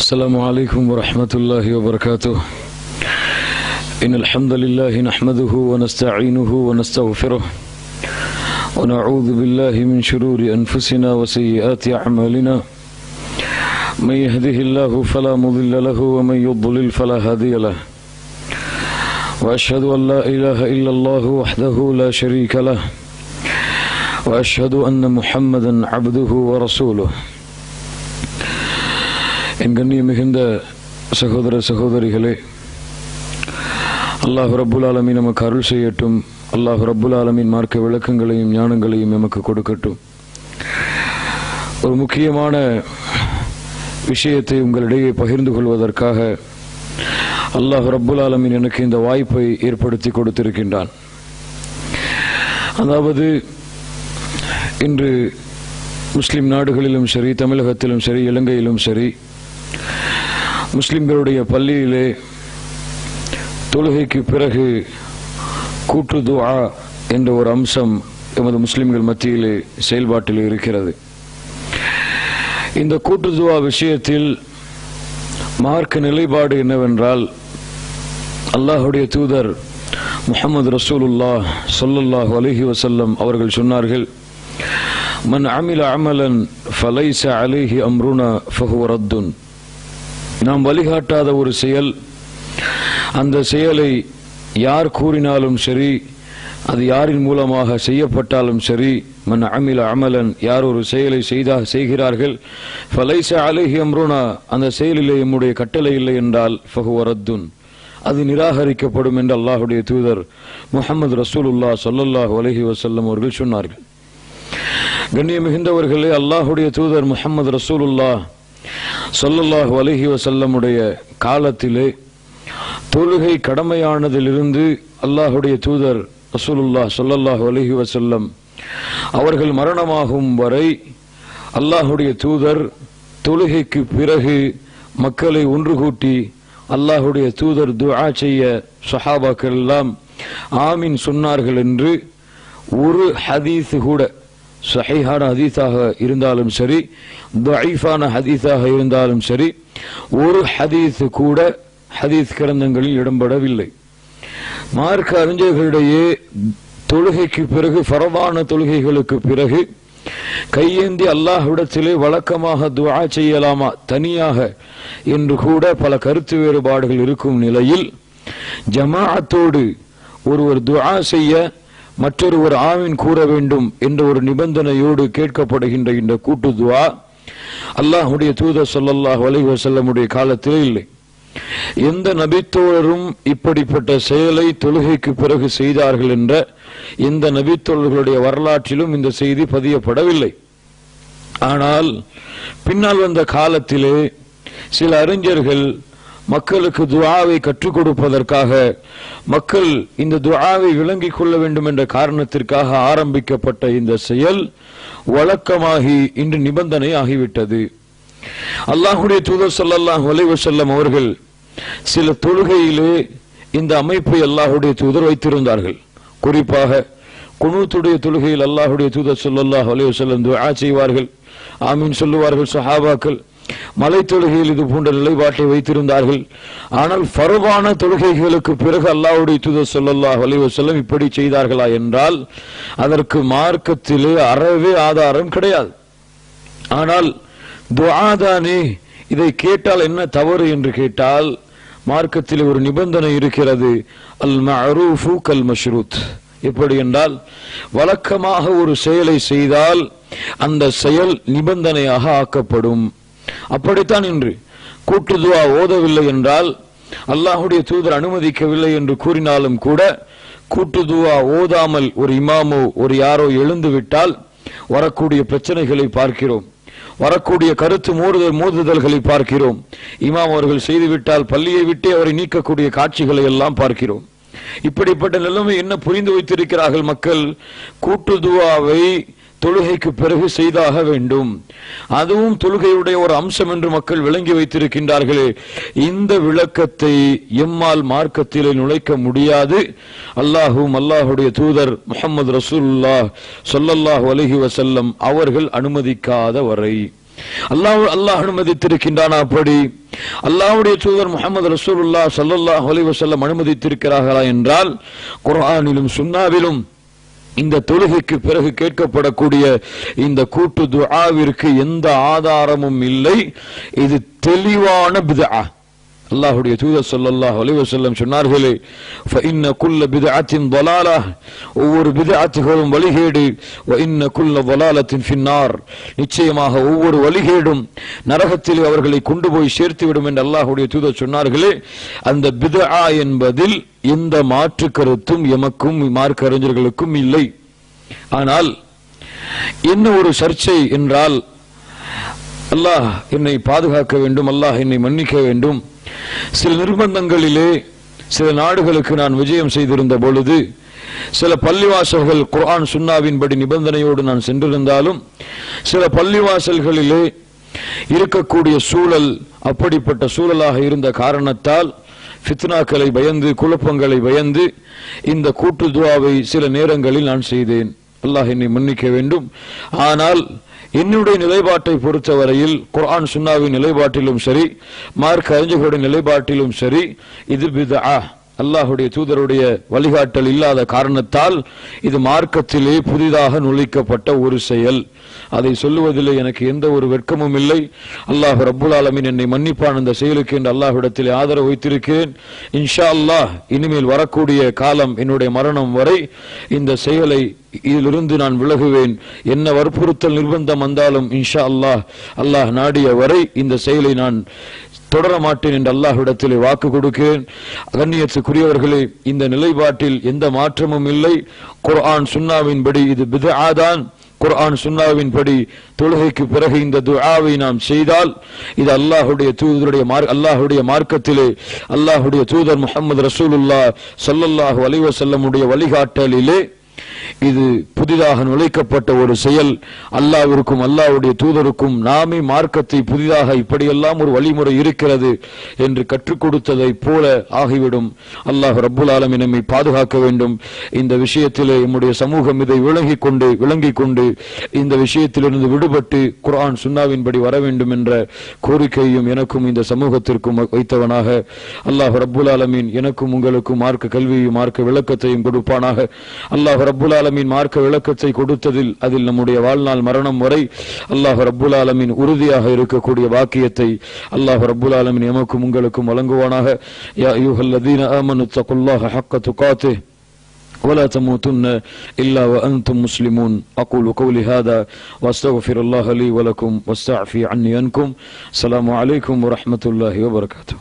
السلام عليكم ورحمة الله وبركاته. إن الحمد لله نحمده ونستعينه ونستغفره ونعوذ بالله من شرور أنفسنا وسيئات أعمالنا. من يهده الله فلا مضل له ومن يضلل فلا هادي له. وأشهد أن لا إله إلا الله وحده لا شريك له وأشهد أن محمدا عبده ورسوله. என் கண்ணியம் மிகுந்த சகோதர சகோதரிகளே, அல்லாஹ் ரப்புல் ஆலமீன் நமக்கு அருள் செய்யட்டும். அல்லாஹ் ரப்புல் ஆலமீன் மார்க்க விளக்கங்களையும் ஞானங்களையும் நமக்கு கொடுக்கட்டும். ஒரு முக்கியமான விஷயத்தை உங்களிடையே பகிர்ந்து கொள்வதற்காக அல்லாஹ் ரப்புல் ஆலமீன் எனக்கு இந்த வாய்ப்பை ஏற்படுத்தி கொடுத்திருக்கின்றான். அதாவது இன்று முஸ்லிம் நாடுகளிலும் சரி, தமிழகத்திலும் சரி, இலங்கையிலும் சரி, முஸ்லிம்களுடைய பள்ளியிலே தொழுகைக்கு பிறகு கூட்டு துஆ என்ற ஒரு அம்சம் எமது முஸ்லிம்கள் மத்தியிலே செயல்பாட்டில் இருக்கிறது. இந்த கூட்டு துஆ விஷயத்தில் மார்க்க நிலைப்பாடு என்னவென்றால், அல்லாஹுடைய தூதர் முஹம்மது ரசூலுல்லாஹ் ஸல்லல்லாஹு அலைஹி வஸல்லம் அவர்கள் சொன்னார்கள், மன் அமில அமலன் ஃபலைஸ அலைஹி அம்ருனா ஃபஹுவ ரத்துன். நாம் வழிகாட்டாத ஒரு செயல், அந்த செயலை யார் கூறினாலும் சரி, அது யாரின் மூலமாக செய்யப்பட்டாலும் சரி, மன் அமில அமலன், யார் ஒரு செயலை செய்கிறார்கள், ஃபலைஸ அலைஹி அம்ருனா, அந்த செயலிலே நம்முடைய கட்டளை இல்லை என்றால் ஃபஹுவ ரத்துன், அது நிராகரிக்கப்படும் என்று அல்லாஹுடைய தூதர் முஹம்மது ரசூலுல்லாஹ் ஸல்லல்லாஹு அலைஹி வஸல்லம் அவர்கள் சொன்னார்கள். கண்ணியம் மிகுந்தவர்களே, அல்லாஹுடைய தூதர் முஹம்மது ரசூலுல்லாஹ் ஸல்லல்லாஹு அலைஹி வஸல்லமுடைய காலத்திலே தொழுகை கடமையானதிலிருந்து அல்லாஹுடைய தூதர் ரசூலுல்லாஹ் ஸல்லல்லாஹு அலைஹி வஸல்லம் அவர்கள் மரணமாகும் வரை அல்லாஹுடைய தூதர் தொழுகைக்கு பிறகு மக்களை ஒன்று கூட்டி அல்லாஹுடைய தூதர் துஆ செய்ய சஹாபாக்கள் எல்லாம் ஆமீன் சொன்னார்கள் என்று ஒரு ஹதீஸ் கூட, சஹீஹான ஹதீஸாக இருந்தாலும் சரி, தஈஃபான ஹதீஸாக இருந்தாலும் சரி, ஒரு ஹதீஸ் கூட ஹதீஸ் கிரந்தங்களில் இடம்பெறவில்லை. மார்க்க அறிஞர்களிடையே தொழுகைக்கு பிறகு, ஃபரதான தொழுகைகளுக்கு பிறகு கையேந்தி அல்லாஹ்விடத்திலே வழக்கமாக துஆ செய்யலாமா தனியாக என்று கூட பல கருத்து வேறுபாடுகள் இருக்கும் நிலையில், ஜமாஅத்தோடு ஒருவர் துஆ செய்ய மற்றொருவர் ஆமீன் கூற வேண்டும் என்ற ஒரு நிபந்தனையோடு கேட்கப்படுகின்ற இந்த கூட்டு துஆ அல்லாஹ்வுடைய தூதர் ஸல்லல்லாஹு அலைஹி வஸல்லமுடைய காலத்திலே இல்லை. எந்த நபித்தோழரும் இப்படிப்பட்ட செயலை தொழுகைக்கு பிறகு செய்தார்கள் என்ற எந்த நபித்தோழர்களுடைய வரலாற்றிலும் இந்த செய்தி பதியப்படவில்லை. ஆனால் பின்னால் வந்த காலத்திலே சில அறிஞர்கள் மக்களுக்கு துஆவை கற்றுக் கொடுப்பதற்காக, மக்கள் இந்த துஆவை விளங்கிக் கொள்ள வேண்டும் என்ற காரணத்திற்காக ஆரம்பிக்கப்பட்ட இந்த செயல் வழக்கமாகி இன்று நிபந்தனை ஆகிவிட்டது. அல்லாஹுடைய தூதர் ஸல்லல்லாஹு அலைஹி வஸல்லம் அவர்கள் சில தொழுகையிலே இந்த அமைப்பை அல்லாஹுடைய தூதர் வைத்திருந்தார்கள். குறிப்பாக குனூத்துடைய தொழுகையில் அல்லாஹுடைய தூதர் ஸல்லல்லாஹு அலைஹி வஸல்லம் துஆ செய்வார்கள், ஆமீன் சொல்லுவார்கள் சஹாபாக்கள். மலை தொழுகையில் இது போன்ற நிலைப்பாட்டை வைத்திருந்தார்கள். ஆனால் ஃபர்தான தொழுகைகளுக்கு பிறகு அல்லாஹ்வுடைய தூதர் ஸல்லல்லாஹு அலைஹி வஸல்லம் இப்படி செய்தார்களா என்றால் அதற்கு மார்க்கத்திலே அறவே ஆதாரம் கிடையாது. ஆனால் துஆதானே, இதை கேட்டால் என்ன தவறு என்று கேட்டால் மார்க்கத்தில் ஒரு நிபந்தனை இருக்கிறது, அல் மஅரூஃபு கல் மஷ்ரூத். எப்படி என்றால், வழக்கமாக ஒரு செயலை செய்தால் அந்த செயல் நிபந்தனையாக ஆக்கப்படும். அப்படித்தான் இன்று கூட்டு துஆ ஓதவில்லை என்றால், அல்லாஹுடைய தூதர் அனுமதிக்கவில்லை என்று கூறினாலும் கூட, கூட்டு துஆ ஓதாமல் ஒரு இமாமோ ஒரு யாரோ எழுந்து விட்டால் வரக்கூடிய பிரச்சனைகளை பார்க்கிறோம், வரக்கூடிய கருத்து மோதுதல்களை பார்க்கிறோம். இமாம் அவர்கள் செய்துவிட்டால் பள்ளியை விட்டே அவரை நீக்கக்கூடிய காட்சிகளை எல்லாம் பார்க்கிறோம். இப்படிப்பட்ட நிலைமை என்ன புரிந்து வைத்திருக்கிறார்கள் மக்கள்? கூட்டு துஆவை தொழுகைக்கு பிறகு செய்தாக வேண்டும், அதுவும் தொழுகையுடைய ஒரு அம்சம் என்று மக்கள் விளங்கி வைத்திருக்கின்றார்களே. இந்த விளக்கத்தை எம்மால் மார்க்கத்திலே நுழைக்க முடியாது. அல்லாஹும் அல்லாஹுடைய தூதர் முஹம்மது ரசூலுல்லாஹ் ஸல்லல்லாஹு அலைஹி வஸல்லம் அவர்கள் அனுமதிக்காத வரை அல்லாஹ் அனுமதித்திருக்கின்றான். அப்படி அல்லாஹ்வுடைய தூதர் முஹம்மது ரசூலுல்லாஹ் ஸல்லல்லாஹு அலைஹி வஸல்லம் அனுமதித்திருக்கிறார்களா என்றால் குர்ஆனிலும் சுன்னாவிலும் இந்த தொழுகைக்கு பிறகு கேட்கப்படக்கூடிய இந்த கூட்டு துஆவிற்கு எந்த ஆதாரமும் இல்லை. இது தெளிவான பித்ஆ. அல்லாஹ்வுடைய தூதர் ஸல்லல்லாஹு அலைஹி வஸல்லம் சொன்னார்களே, ஃபஇன்ன குல்ல பித்அத்தின் ضلالة, ஒவ்வொரு பித்அத்துகளும் வழிகேடு, வஇன்ன குல்ல ضلالத்தின் ஃபின்னார், நிச்சயமாக ஒவ்வொரு வழிகேடும் நரகத்தில் அவர்களை கொண்டு போய் சேர்த்துவிடும் என்று அல்லாஹ்வுடைய தூதர் சொன்னார்களே. அந்த பித்ஆ என்பதில் எந்த மாற்று கருத்தும் எமக்கும் மார்க்க அறிஞர்களுக்கும் இல்லை. ஆனால் என்ன ஒரு சர்ச்சை என்றால், அல்லாஹ் என்னை பாதுகாக்க வேண்டும், அல்லாஹ் என்னை மன்னிக்க வேண்டும். சில நிர்பந்தங்களிலே சில நாடுகளுக்கு நான் விஜயம் செய்திருந்த பொழுது சில பள்ளிவாசல்கள் குர்ஆன் சுன்னாவின்படி நிபந்தனையோடு நான் சென்றிருந்தாலும் சில பள்ளிவாசல்களிலே இருக்கக்கூடிய சூழல் அப்படிப்பட்ட சூழலாக இருந்த காரணத்தால் ஃபித்னாக்களை பயந்து குழப்பங்களை பயந்து இந்த கூட்டு துஆவை சில நேரங்களில் நான் செய்தேன். அல்லாஹ் என்னை மன்னிக்க வேண்டும். ஆனால் என்னுடைய நிலைப்பாட்டை பொறுத்தவரையில் குர்ஆன் சுன்னாவின் நிலைப்பாட்டிலும் சரி, மார்க்க அறிஞர்களுடைய நிலைப்பாட்டிலும் சரி, இது பித்ஆ. அல்லாஹ்வுடைய தூதருடைய வழிகாட்டல் இல்லாத காரணத்தால் இது மார்க்கத்திலே புதிதாக நுழைக்கப்பட்ட ஒரு செயல். அதை சொல்லுவதிலே எனக்கு எந்த ஒரு வெட்கமும் இல்லை. அல்லாஹ் ரப்புல் ஆலமீன் என்னை மன்னிப்பான் அந்த செயலுக்கு என்று அல்லாஹ்விடத்திலே ஆதரவு வைத்திருக்கிறேன். இன்ஷா அல்லாஹ் இனிமேல் வரக்கூடிய காலம் என்னுடைய மரணம் வரை இந்த செயலை இதிலிருந்து நான் விலகுவேன். என்ன வற்புறுத்தல் நிர்பந்தம் வந்தாலும் இன்ஷா அல்லாஹ் நாடிய வரை இந்த செயலை நான் தொடர மாட்டேன் என்று அல்லாஹ்விடத்திலே வாக்கு கொடுக்கிறேன். கண்ணியத்துக்குரியவர்களே, இந்த நிலைப்பாட்டில் எந்த மாற்றமும் இல்லை. குர்ஆன் சுன்னாவின்படி இது பித்ஆ தான். குர்ஆன் சுன்னாவின்படி தொழுகைக்கு பிறகு இந்த துஆவை நாம் செய்தால் இது அல்லாஹ்வுடைய மார்க்கத்திலே அல்லாஹ்வுடைய தூதர் முஹம்மது ரசூலுல்லாஹ் ஸல்லல்லாஹு அலைஹி வஸல்லம் உடைய வழிகாட்டலிலே இது புதிதாக நுழைக்கப்பட்ட ஒரு செயல். அல்லாஹ்விற்கும் அல்லாஹ்வுடைய தூதருக்கும் நாமே மார்க்கத்தை புதிதாக இப்படியெல்லாம் ஒரு வழிமுறை இருக்கிறது என்று கற்றுக் கொடுத்ததை போல ஆகிவிடும். அல்லாஹ் ரப்புல் ஆலமீன் நம்மை பாதுகாக்க வேண்டும். இந்த விஷயத்திலே நம்முடைய சமூகம் இதை விளங்கிக் கொண்டு இந்த விஷயத்திலிருந்து விடுபட்டு குர்ஆன் சுன்னாவின்படி வர வேண்டும் என்ற கோரிக்கையும் எனக்கும் இந்த சமூகத்திற்கும் வைத்தவனாக அல்லாஹ் ரப்புல் ஆலமீன் எனக்கும் உங்களுக்கும் மார்க்க கல்வியையும் மார்க்க விளக்கத்தையும் கொடுப்பானாக. அல்லாஹ் ரப்புல் ஆலமீன் மார்க்க விளக்கத்தை கொடுத்ததில் அதில் நம்முடைய வாழ்நாள் மரணம் வரை அல்லாஹ் ரப்புல் ஆலமீன் உறுதியாக இருக்கக்கூடிய வாக்கியத்தை அல்லாஹ் ரப்புல் ஆலமீன் எமக்கும் உங்களுக்கும் வழங்குவானாக. யா அய்யுஹல்லதீன ஆமனு தக்குல்லாஹ ஹக்க துகாத்திஹ் ولا تموتن إلا وأنتم مسلمون. أقول قولي هذا وأستغفر الله لي ولكم واستعفي عني عنكم. السلام عليكم ورحمة الله وبركاته.